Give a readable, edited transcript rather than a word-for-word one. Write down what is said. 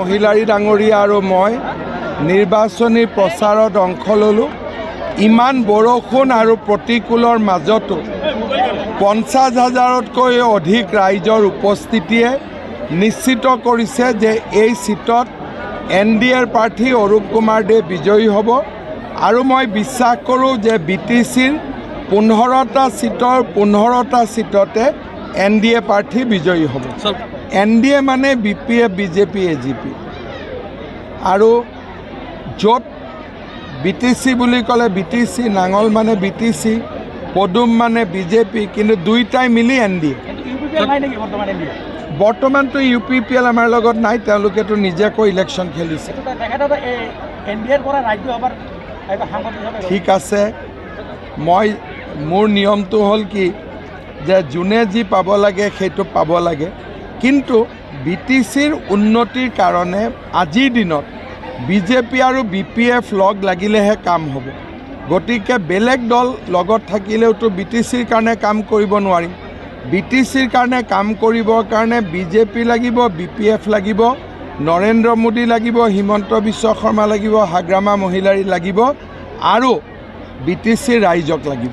মহিলাৰী ডাঙৰীয়া আৰু মই নিৰ্বাচনী প্ৰচাৰত অংশ ল'লোঁ। ইমান বৰষুণ আৰু প্ৰতিকূলৰ মাজতো 50,000তকৈ অধিক ৰাইজৰ উপস্থিতিয়ে নিশ্চিত কৰিছে যে এই সিটত NDAৰ প্ৰাৰ্থী অৰূপ কুমাৰ দে বিজয়ী হ'ব আৰু মই বিশ্বাস কৰোঁ যে BTCৰ 15টা সিটৰ 15টা সিটতে NDA প্ৰাৰ্থী বিজয়ী হ'ব। NDA মানে BPF BJP AGP আৰু য'ত BTC বুলি ক'লে BTC, নাঙল মানে BTC, পদুম মানে BJP, কিন্তু দুইটাই মিলি NDA। বৰ্তমানটো UPPL আমাৰ লগত নাই, তেওঁলোকেতো নিজাকৈ ইলেকশ্যন খেলিছে। ঠিক আছে, মোৰ নিয়মটো হ'ল কি যে যোনে যি পাব লাগে সেইটো পাব লাগে, কিন্তু BTCৰ উন্নতিৰ কাৰণে আজিৰ দিনত BJP আৰু BPF লগ লাগিলেহে কাম হ'ব। গতিকে বেলেগ দল লগত থাকিলেওতো BTCৰ কাৰণে কাম কৰিব নোৱাৰিম। BTCৰ কাৰণে কাম কৰিবৰ কাৰণে BJP লাগিব, BPF লাগিব, নৰেন্দ্ৰ মোদী লাগিব, হিমন্ত বিশ্ব শৰ্মা লাগিব, হাগ্ৰামা মহিলাৰী লাগিব আৰু BTCৰ ৰাইজক লাগিব।